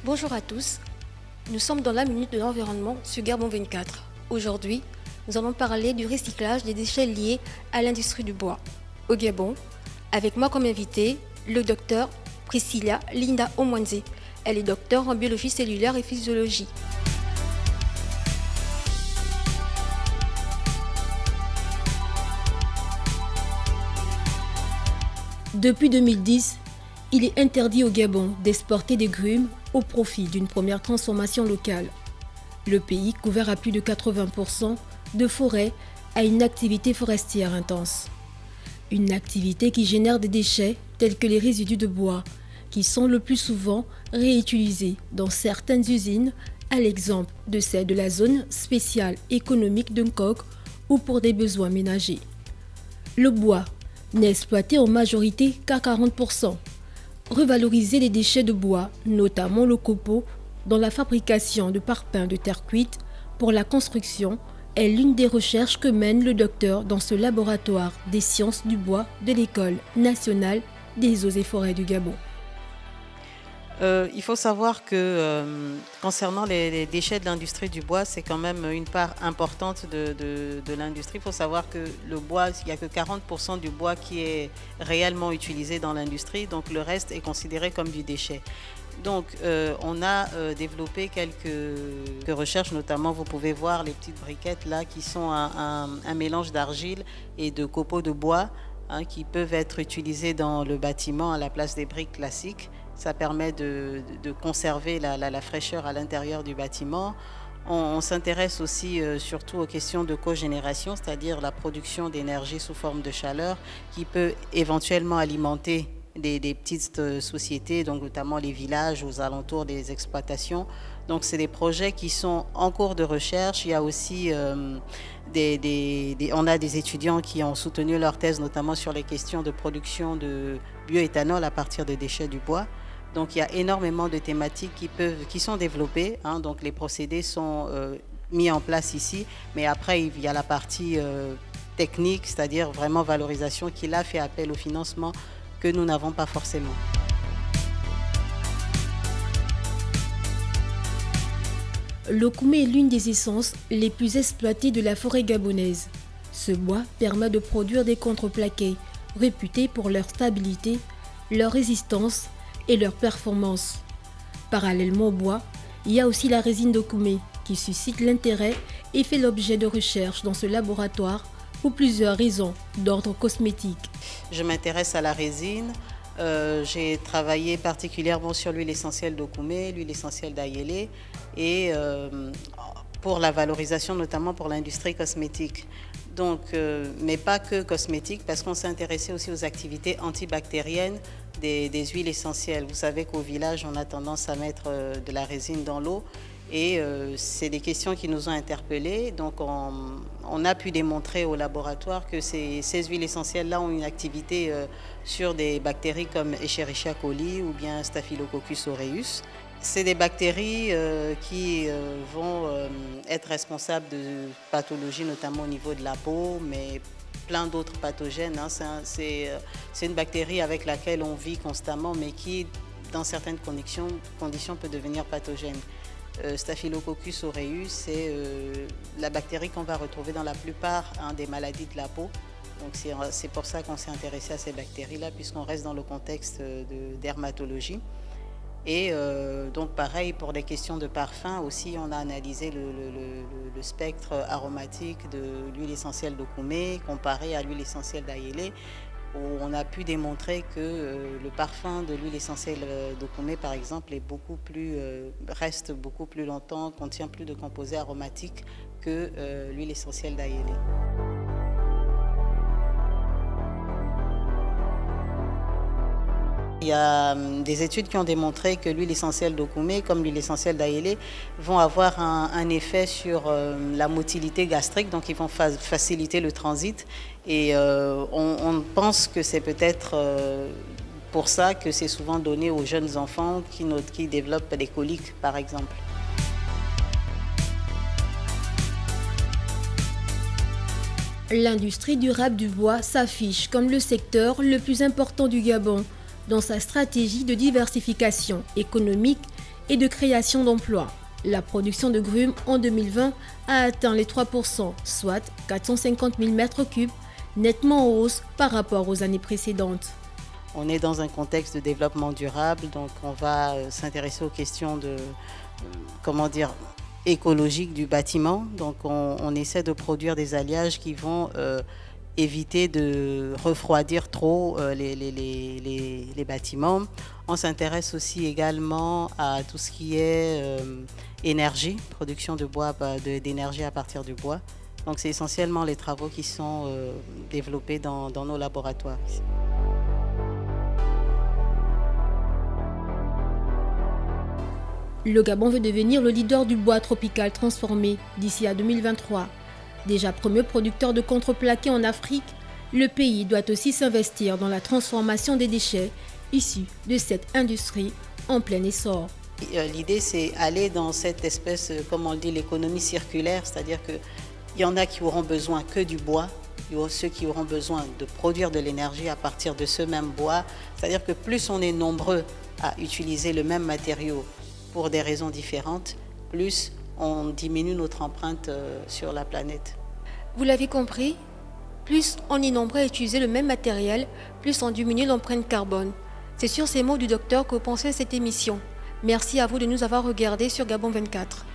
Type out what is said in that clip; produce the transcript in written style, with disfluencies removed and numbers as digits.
Bonjour à tous, nous sommes dans la Minute de l'Environnement sur Gabon 24. Aujourd'hui, nous allons parler du recyclage des déchets liés à l'industrie du bois au Gabon. Avec moi comme invité, le docteur Priscilla Linda Omwanze. Elle est docteure en biologie cellulaire et physiologie. Depuis 2010, il est interdit au Gabon d'exporter des grumes au profit d'une première transformation locale. Le pays, couvert à plus de 80% de forêts, a une activité forestière intense. Une activité qui génère des déchets tels que les résidus de bois, qui sont le plus souvent réutilisés dans certaines usines, à l'exemple de celle de la zone spéciale économique d'Ungkok ou pour des besoins ménagers. Le bois n'est exploité en majorité qu'à 40%. Revaloriser les déchets de bois, notamment le copeau, dans la fabrication de parpaings de terre cuite pour la construction est l'une des recherches que mène le docteur dans ce laboratoire des sciences du bois de l'École nationale des eaux et forêts du Gabon. Il faut savoir que concernant les déchets de l'industrie du bois, c'est quand même une part importante de l'industrie. Il faut savoir que le bois, il n'y a que 40% du bois qui est réellement utilisé dans l'industrie, donc le reste est considéré comme du déchet. Donc on a développé quelques recherches, notamment vous pouvez voir les petites briquettes là qui sont un mélange d'argile et de copeaux de bois qui peuvent être utilisés dans le bâtiment à la place des briques classiques. Ça permet de conserver la fraîcheur à l'intérieur du bâtiment. On s'intéresse aussi surtout aux questions de cogénération, c'est-à-dire la production d'énergie sous forme de chaleur qui peut éventuellement alimenter des petites sociétés, donc notamment les villages aux alentours des exploitations. Donc c'est des projets qui sont en cours de recherche. Il y a aussi on a des étudiants qui ont soutenu leur thèse notamment sur les questions de production de bioéthanol à partir de déchets du bois. Donc il y a énormément de thématiques qui sont développées, donc les procédés sont mis en place ici, mais après il y a la partie technique, c'est-à-dire vraiment valorisation, qui là fait appel au financement que nous n'avons pas forcément. Le koumé est l'une des essences les plus exploitées de la forêt gabonaise. Ce bois permet de produire des contreplaqués réputés pour leur stabilité, leur résistance et leur performance. Parallèlement au bois, il y a aussi la résine de koumé qui suscite l'intérêt et fait l'objet de recherches dans ce laboratoire pour plusieurs raisons d'ordre cosmétique. Je m'intéresse à la résine. J'ai travaillé particulièrement sur l'huile essentielle de koumé, l'huile essentielle d'ayélé et pour la valorisation notamment pour l'industrie cosmétique. Donc, mais pas que cosmétique, parce qu'on s'est intéressé aussi aux activités antibactériennes des huiles essentielles. Vous savez qu'au village, on a tendance à mettre de la résine dans l'eau et c'est des questions qui nous ont interpellés. Donc, on a pu démontrer au laboratoire que ces huiles essentielles-là ont une activité sur des bactéries comme Escherichia coli ou bien Staphylococcus aureus. C'est des bactéries qui vont être responsables de pathologies, notamment au niveau de la peau, mais plein d'autres pathogènes. C'est une bactérie avec laquelle on vit constamment, mais qui, dans certaines conditions peut devenir pathogène. Staphylococcus aureus, c'est la bactérie qu'on va retrouver dans la plupart des maladies de la peau. Donc c'est pour ça qu'on s'est intéressé à ces bactéries-là, puisqu'on reste dans le contexte de dermatologie. Et donc pareil pour les questions de parfum aussi, on a analysé le spectre aromatique de l'huile essentielle de koumé comparé à l'huile essentielle d'ayélé, où on a pu démontrer que le parfum de l'huile essentielle de koumé par exemple reste beaucoup plus longtemps, contient plus de composés aromatiques que l'huile essentielle d'ayélé. Il y a des études qui ont démontré que l'huile essentielle de koumé, comme l'huile essentielle d'ayélé, vont avoir un effet sur la motilité gastrique, donc ils vont faciliter le transit. Et on pense que c'est peut-être pour ça que c'est souvent donné aux jeunes enfants qui développent des coliques, par exemple. L'industrie durable du bois s'affiche comme le secteur le plus important du Gabon dans sa stratégie de diversification économique et de création d'emplois. La production de grumes en 2020 a atteint les 3%, soit 450 000 m3, nettement en hausse par rapport aux années précédentes. On est dans un contexte de développement durable, donc on va s'intéresser aux questions de, écologiques du bâtiment. Donc on essaie de produire des alliages qui vont éviter de refroidir trop les bâtiments. On s'intéresse aussi également à tout ce qui est énergie, production de bois, d'énergie à partir du bois. Donc c'est essentiellement les travaux qui sont développés dans nos laboratoires. Le Gabon veut devenir le leader du bois tropical transformé d'ici à 2023. Déjà premier producteur de contreplaqué en Afrique, le pays doit aussi s'investir dans la transformation des déchets issus de cette industrie en plein essor. L'idée, c'est aller dans cette espèce, comme on le dit, l'économie circulaire, c'est-à-dire qu'il y en a qui auront besoin que du bois, il y a ceux qui auront besoin de produire de l'énergie à partir de ce même bois. C'est-à-dire que plus on est nombreux à utiliser le même matériau pour des raisons différentes, plus on diminue notre empreinte sur la planète. Vous l'avez compris, plus on est nombreux à utiliser le même matériel, plus on diminue l'empreinte carbone. C'est sur ces mots du docteur que vous pensez cette émission. Merci à vous de nous avoir regardés sur Gabon 24.